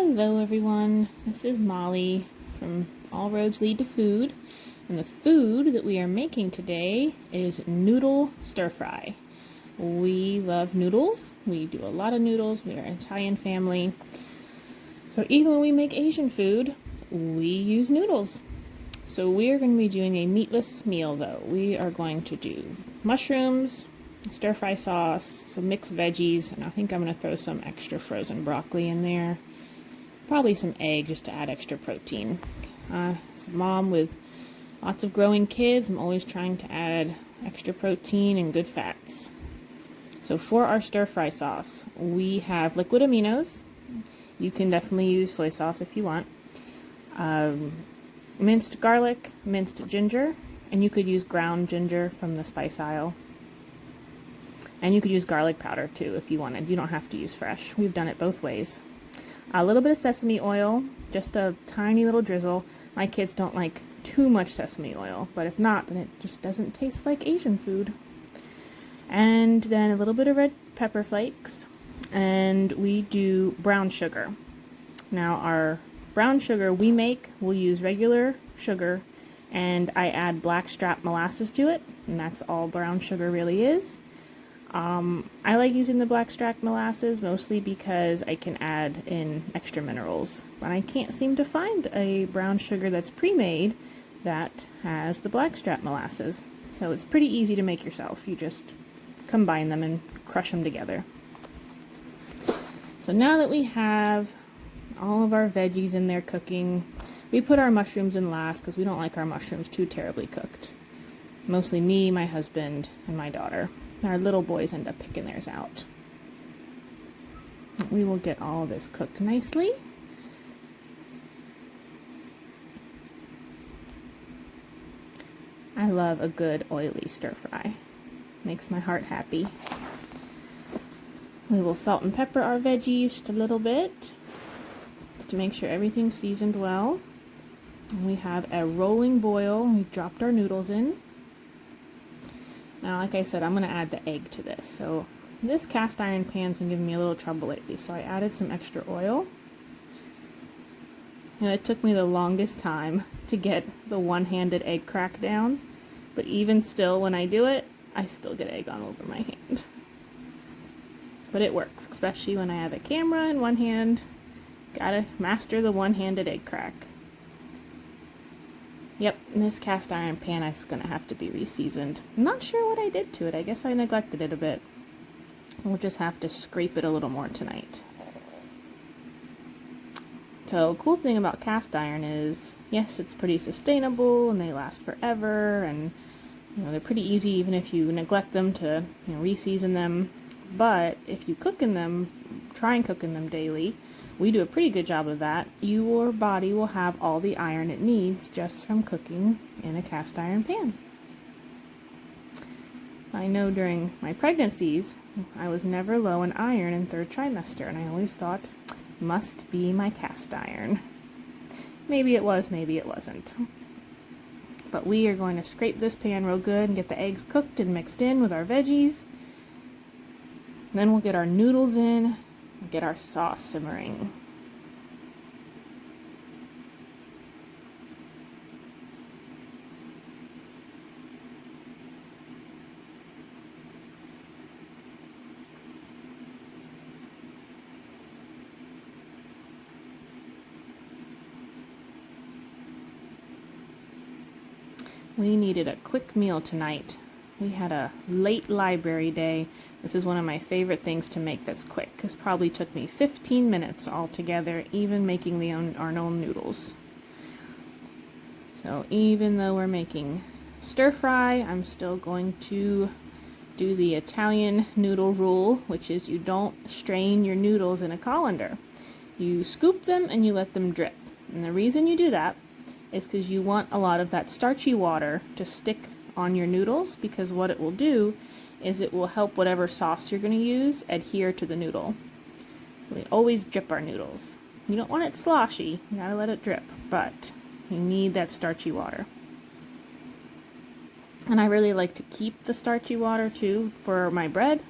Hello everyone, this is Molly from All Roads Lead to Food, and the food that we are making today is noodle stir fry. We love noodles, we do a lot of noodles, we are an Italian family, so even when we make Asian food, we use noodles. So we are going to be doing a meatless meal though. We are going to do mushrooms, stir fry sauce, some mixed veggies, and I think I'm going to throw some extra frozen broccoli in there. Probably some egg just to add extra protein. As a mom with lots of growing kids, I'm always trying to add extra protein and good fats. So for our stir fry sauce, we have liquid aminos. You can definitely use soy sauce if you want. Minced garlic, minced ginger, and you could use ground ginger from the spice aisle. And you could use garlic powder too if you wanted. You don't have to use fresh. We've done it both ways. A little bit of sesame oil, just a tiny little drizzle. My kids don't like too much sesame oil, but if not, then it just doesn't taste like Asian food. And then a little bit of red pepper flakes, and we do brown sugar. Now our brown sugar we'll use regular sugar, and I add blackstrap molasses to it, and that's all brown sugar really is. I like using the blackstrap molasses mostly because I can add in extra minerals, but I can't seem to find a brown sugar that's pre-made that has the blackstrap molasses. So it's pretty easy to make yourself. You just combine them and crush them together. So now that we have all of our veggies in there cooking, we put our mushrooms in last because we don't like our mushrooms too terribly cooked. Mostly me, my husband, and my daughter. Our little boys end up picking theirs out. We will get all of this cooked nicely. I love a good oily stir fry. Makes my heart happy. We will salt and pepper our veggies just a little bit, just to make sure everything's seasoned well. And we have a rolling boil. We've dropped our noodles in. Now, like I said, I'm going to add the egg to this. So this cast iron pan's been giving me a little trouble lately, so I added some extra oil. And it took me the longest time to get the one-handed egg crack down, but even still, when I do it, I still get egg all over my hand. But it works, especially when I have a camera in one hand. Gotta master the one-handed egg crack. Yep, this cast iron pan is going to have to be reseasoned. I'm not sure what I did to it. I guess I neglected it a bit. We'll just have to scrape it a little more tonight. So, cool thing about cast iron is, yes, it's pretty sustainable and they last forever, and they're pretty easy even if you neglect them to reseason them. But if you cook in them, try and cook in them daily. We do a pretty good job of that. Your body will have all the iron it needs just from cooking in a cast iron pan. I know during my pregnancies, I was never low in iron in third trimester, and I always thought, must be my cast iron. Maybe it was, maybe it wasn't. But we are going to scrape this pan real good and get the eggs cooked and mixed in with our veggies. And then we'll get our noodles in. Get our sauce simmering. We needed a quick meal tonight. We had a late library day. This is one of my favorite things to make that's quick. This probably took me 15 minutes altogether, even making our own noodles. So even though we're making stir fry, I'm still going to do the Italian noodle rule, which is you don't strain your noodles in a colander. You scoop them and you let them drip. And the reason you do that is because you want a lot of that starchy water to stick on your noodles, because what it will do is it will help whatever sauce you're going to use adhere to the noodle. So we always drip our noodles. You don't want it sloshy, you gotta let it drip, but you need that starchy water. And I really like to keep the starchy water too for my bread.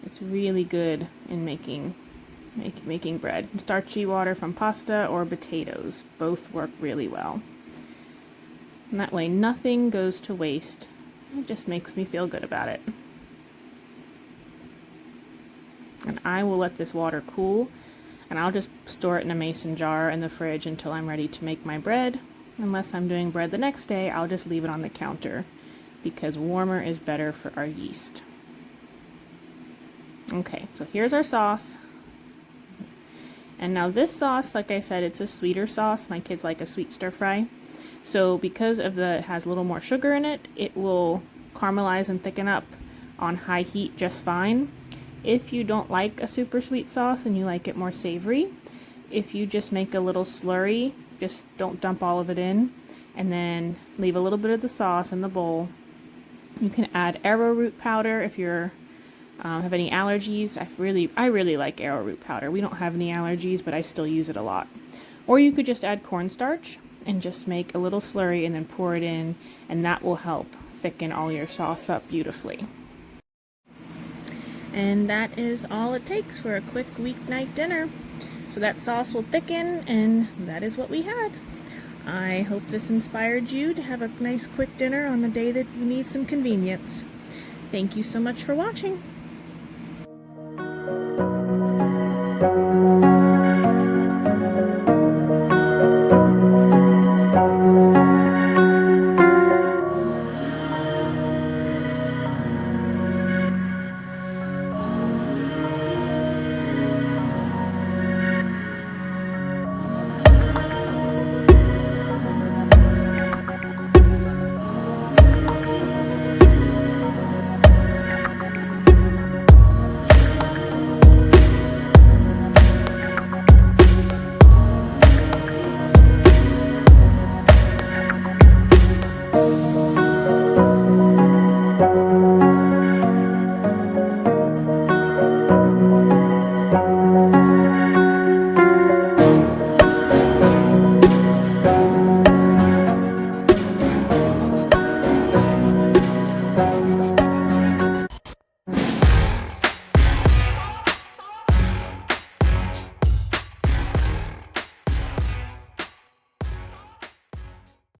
It's really good in making making bread. Starchy water from pasta or potatoes. Both work really well. And that way nothing goes to waste. It just makes me feel good about it. And I will let this water cool, and I'll just store it in a mason jar in the fridge until I'm ready to make my bread. Unless I'm doing bread the next day, I'll just leave it on the counter because warmer is better for our yeast. Okay, so here's our sauce. And now this sauce, like I said, it's a sweeter sauce. My kids like a sweet stir fry. So because of it has a little more sugar in it, it will caramelize and thicken up on high heat just fine. If you don't like a super sweet sauce and you like it more savory, if you just make a little slurry, just don't dump all of it in, and then leave a little bit of the sauce in the bowl. You can add arrowroot powder if you're have any allergies. I really like arrowroot powder. We don't have any allergies, but I still use it a lot. Or you could just add cornstarch and just make a little slurry and then pour it in, and that will help thicken all your sauce up beautifully. And that is all it takes for a quick weeknight dinner. So that sauce will thicken, and that is what we had. I hope this inspired you to have a nice quick dinner on the day that you need some convenience. Thank you so much for watching.